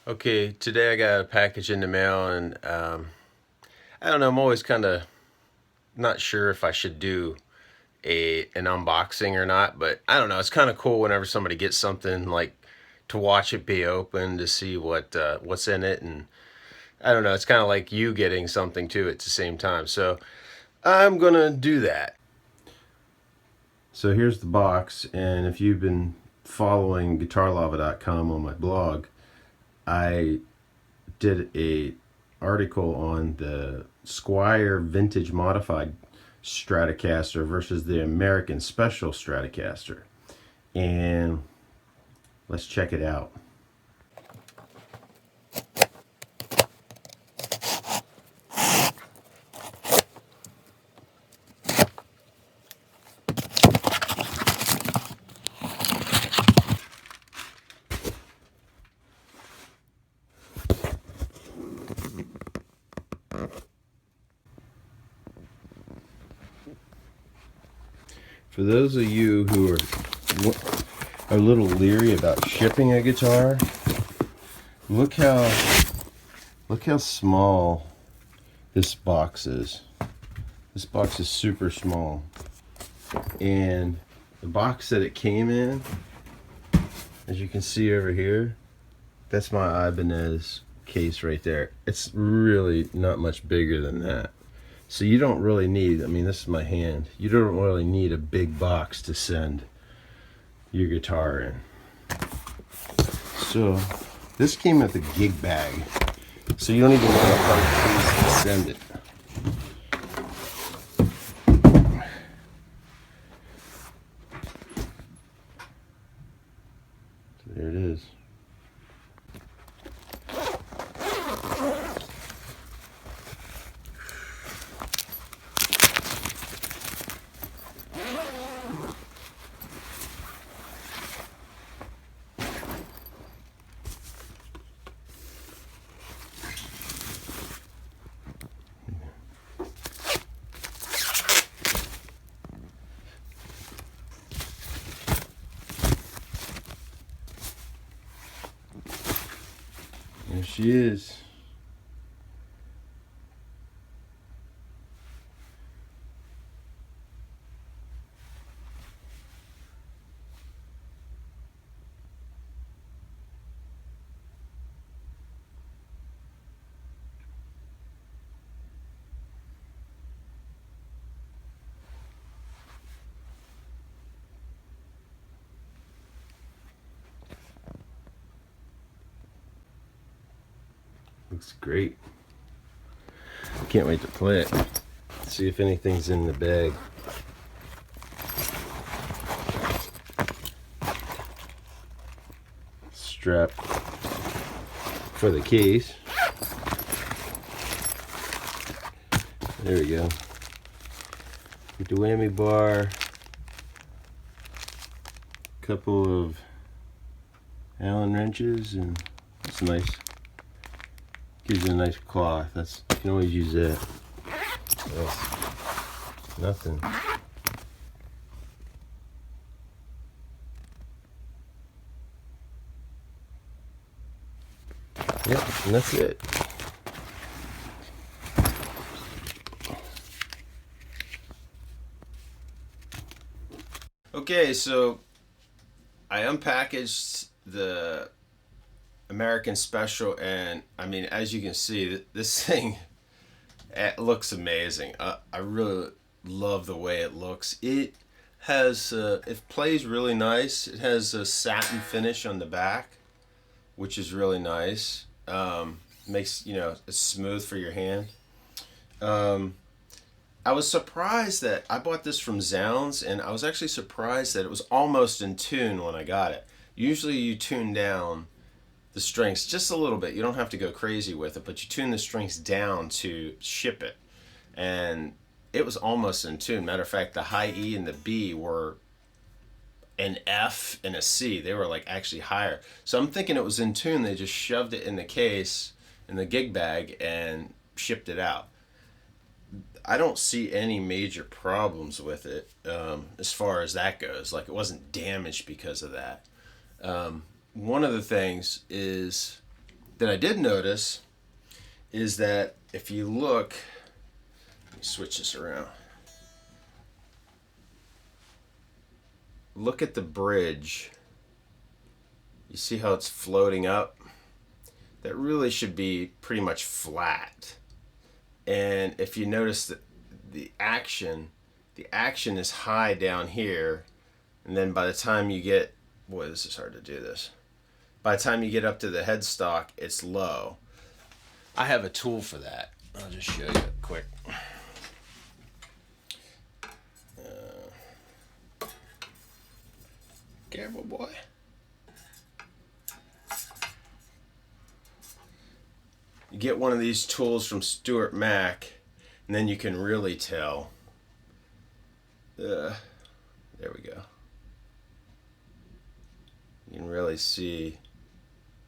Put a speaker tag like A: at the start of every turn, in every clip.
A: Okay, today I got a package in the mail, and I don't know. I'm always kind of not sure if I should do an unboxing or not, but I don't know. It's kind of cool whenever somebody gets something, like to watch it be open to see what's in it, and I don't know. It's kind of like you getting something too at the same time. So I'm gonna do that. So here's the box, and if you've been following GuitarLava.com on my blog, I did a article on the Squier Vintage Modified Stratocaster versus the American Special Stratocaster, and let's check it out. For those of you who are a little leery about shipping a guitar, look how small this box is. This box is super small, and the box that it came in, as you can see over here, that's my Ibanez case right there. It's really not much bigger than that. So you don't really need, I mean, this is my hand. You don't really need a big box to send your guitar in. So this came with a gig bag. So you don't even want a hard case to send it. So there it is. There she is. Looks great. Can't wait to play it. See if anything's in the bag. Strap for the case. There we go. With the whammy bar, couple of Allen wrenches, and it's nice. Gives you a nice cloth. That's, you can always use that. That's nothing. Yep, and that's it. Okay, so I unpackaged the American Special, and I mean, as you can see, this thing, it looks amazing. I really love the way it looks. It has it plays really nice. It has a satin finish on the back, which is really nice. Makes, you know, it's smooth for your hand. Um, I was surprised that I bought this from Zounds, and I was actually surprised that it was almost in tune when I got it. Usually you tune down the strings just a little bit. You don't have to go crazy with it, but you tune the strings down to ship it. And it was almost in tune. Matter of fact, the high E and the B were an F and a C. They were like actually higher. So I'm thinking it was in tune. They just shoved it in the case, in the gig bag, and shipped it out. I don't see any major problems with it, as far as that goes. Like, it wasn't damaged because of that. One of the things is that I did notice is that if you look, let me switch this around. Look at the bridge. You see how it's floating up? That really should be pretty much flat. And if you notice that the action is high down here, and then by the time you get, boy, this is hard to do this. By the time you get up to the headstock, it's low. I have a tool for that. I'll just show you quick. Careful, boy. You get one of these tools from Stuart Mac, and then you can really tell. There we go. You can really see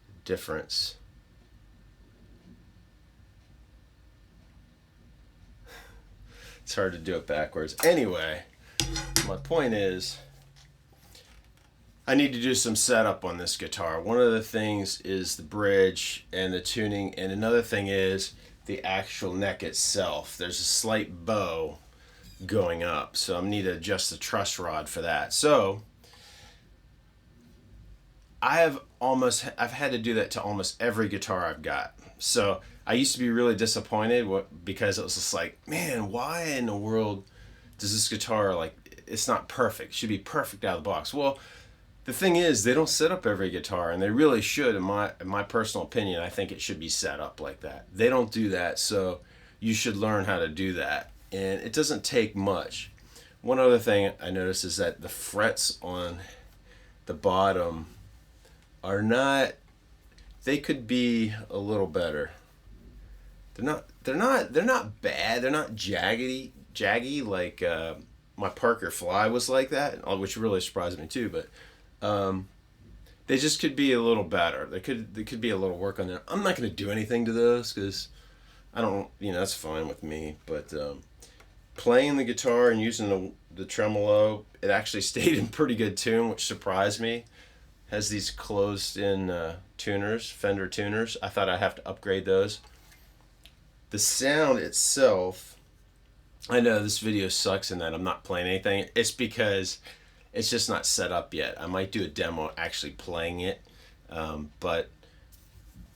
A: the difference. It's hard to do it backwards. Anyway, my point is, I need to do some setup on this guitar. One of the things is the bridge and the tuning, and another thing is the actual neck itself. There's a slight bow going up, so I need to adjust the truss rod for that. So I've had to do that to almost every guitar I've got. So I used to be really disappointed because it was just like, man, why in the world does this guitar, like, it's not perfect. It should be perfect out of the box. Well, the thing is, they don't set up every guitar, and they really should. In my personal opinion, I think it should be set up like that. They don't do that, so you should learn how to do that. And it doesn't take much. One other thing I noticed is that the frets on the bottom are not. They could be a little better. They're not bad. They're not jaggy like my Parker Fly was like that, which really surprised me too. But they just could be a little better. They could be a little work on there. I'm not going to do anything to those because I don't, that's fine with me. But playing the guitar and using the tremolo, it actually stayed in pretty good tune, which surprised me. Has these closed-in tuners, Fender tuners. I thought I'd have to upgrade those. The sound itself, I know this video sucks in that I'm not playing anything. It's because it's just not set up yet. I might do a demo actually playing it, but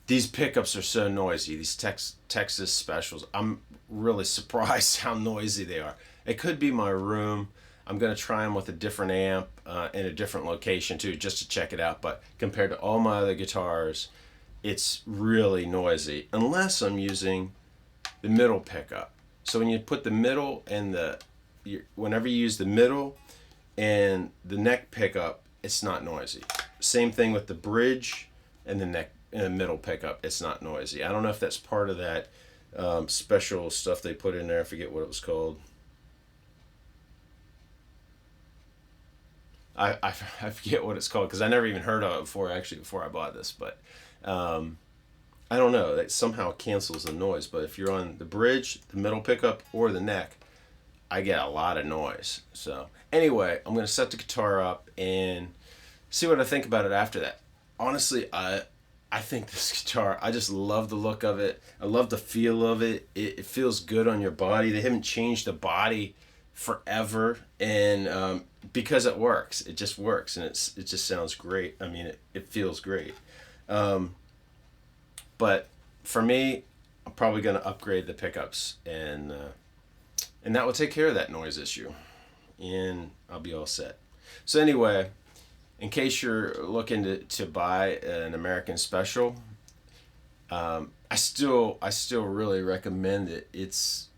A: these pickups are so noisy. These Texas Specials, I'm really surprised how noisy they are. It could be my room. I'm going to try them with a different amp in a different location too, just to check it out. But compared to all my other guitars, it's really noisy, unless I'm using the middle pickup. So when you put the middle and whenever you use the middle and the neck pickup, it's not noisy. Same thing with the bridge and the neck and the middle pickup, it's not noisy. I don't know if that's part of that special stuff they put in there. I forget what it was called. I forget what it's called because I never even heard of it before I bought this. But I don't know. It somehow cancels the noise. But if you're on the bridge, the middle pickup, or the neck, I get a lot of noise. So anyway, I'm going to set the guitar up and see what I think about it after that. Honestly, I think this guitar, I just love the look of it. I love the feel of it. It feels good on your body. They haven't changed the body forever, and because it works, it just works, and it just sounds great. I mean, it feels great. But for me, I'm probably going to upgrade the pickups, and that will take care of that noise issue, and I'll be all set. So anyway, in case you're looking to buy an American Special, I still really recommend it. It's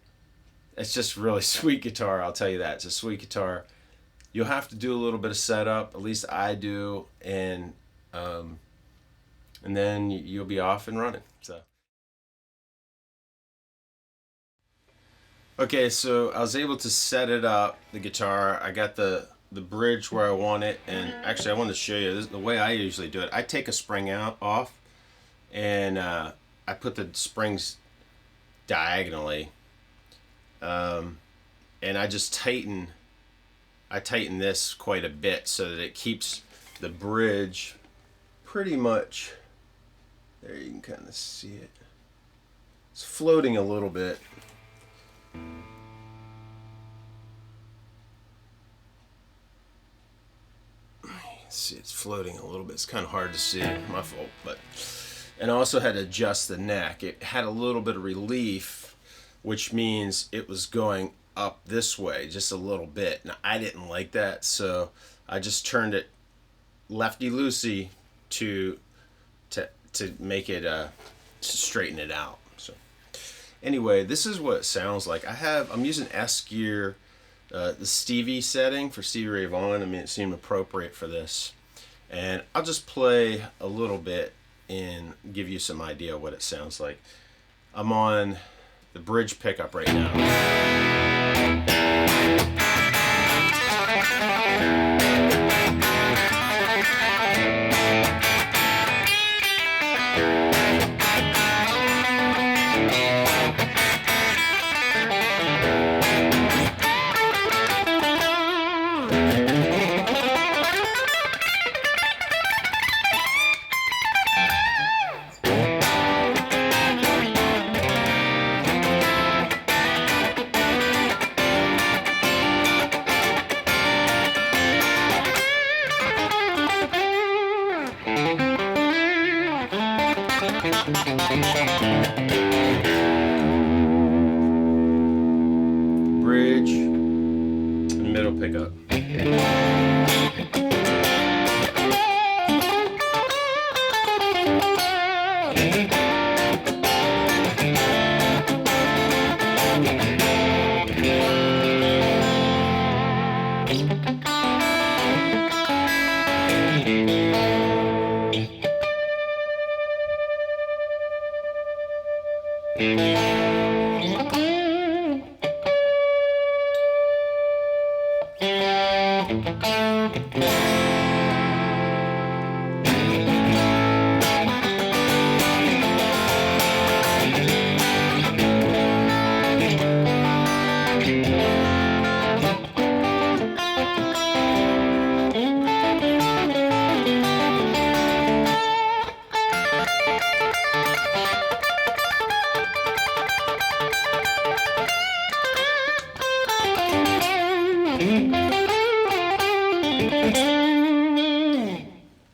A: just really sweet guitar, I'll tell you that. It's a sweet guitar. You'll have to do a little bit of setup, at least I do, and then you'll be off and running. So okay, so I was able to set it up, the guitar. I got the bridge where I want it, and actually I wanted to show you this, the way I usually do it. I take a spring off, and I put the springs diagonally, and I just tighten this quite a bit so that it keeps the bridge pretty much There you can kind of see it. It's floating a little bit. See, it's floating a little bit. It's kind of hard to see. My fault. But and I also had to adjust the neck. It had a little bit of relief, which means it was going up this way just a little bit. Now I didn't like that, so I just turned it lefty loosey to make it to straighten it out. So anyway, this is what it sounds like. I'm using S-Gear. The Stevie setting for Stevie Ray Vaughan. I mean, it seemed appropriate for this. And I'll just play a little bit and give you some idea of what it sounds like. I'm on the bridge pickup right now. Bridge and middle pickup.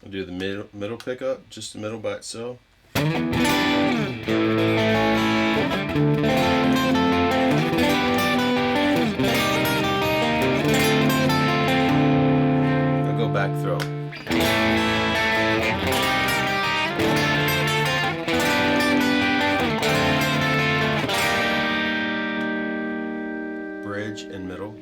A: I'll do the middle pickup, just the middle by itself. I'll go back through. Bridge and middle.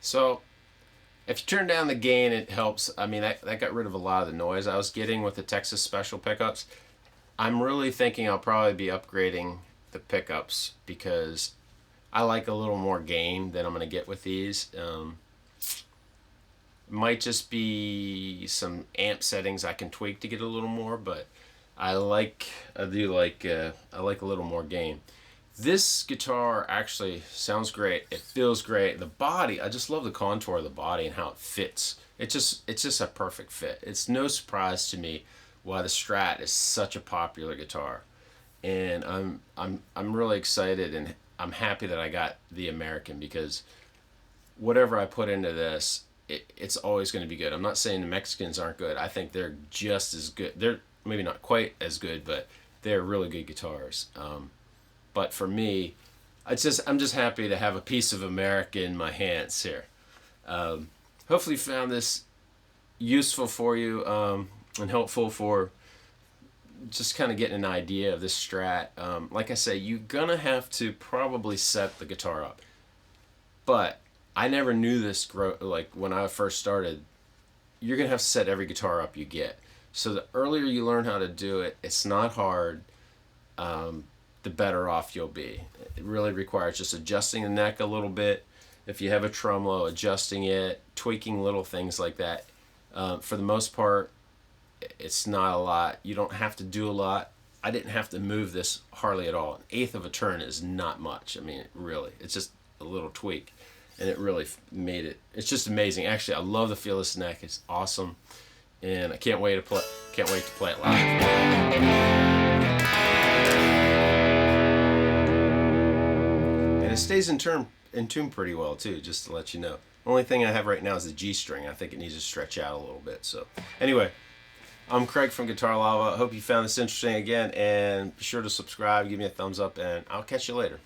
A: So if you turn down the gain, it helps. I mean, that got rid of a lot of the noise I was getting with the Texas Special pickups. I'm really thinking I'll probably be upgrading the pickups because I like a little more gain than I'm going to get with these. Might just be some amp settings I can tweak to get a little more, but I do like I like a little more gain. This guitar actually sounds great. It feels great. The body, I just love the contour of the body and how it fits. It's just a perfect fit. It's no surprise to me why the Strat is such a popular guitar, and I'm really excited and I'm happy that I got the American because whatever I put into this, it's always going to be good. I'm not saying the Mexicans aren't good. I think they're just as good. They're maybe not quite as good, but they're really good guitars. But for me, I'm just happy to have a piece of America in my hands here. Hopefully, you found this useful for you and helpful for just kind of getting an idea of this Strat. Like I say, you're gonna have to probably set the guitar up, but I never knew this like when I first started. You're gonna have to set every guitar up you get. So the earlier you learn how to do it, it's not hard. The better off you'll be. It really requires just adjusting the neck a little bit. If you have a tremolo, adjusting it, tweaking little things like that. For the most part, it's not a lot. You don't have to do a lot. I didn't have to move this hardly at all. An eighth of a turn is not much. I mean, really, it's just a little tweak, and it really made it. It's just amazing. Actually, I love the feel of this neck. It's awesome, and I can't wait to play. Can't wait to play it live. And it stays in tune pretty well too. Just to let you know. Only thing I have right now is the G string. I think it needs to stretch out a little bit. So, anyway. I'm Craig from GuitarLava. I hope you found this interesting again, and be sure to subscribe, give me a thumbs up, and I'll catch you later.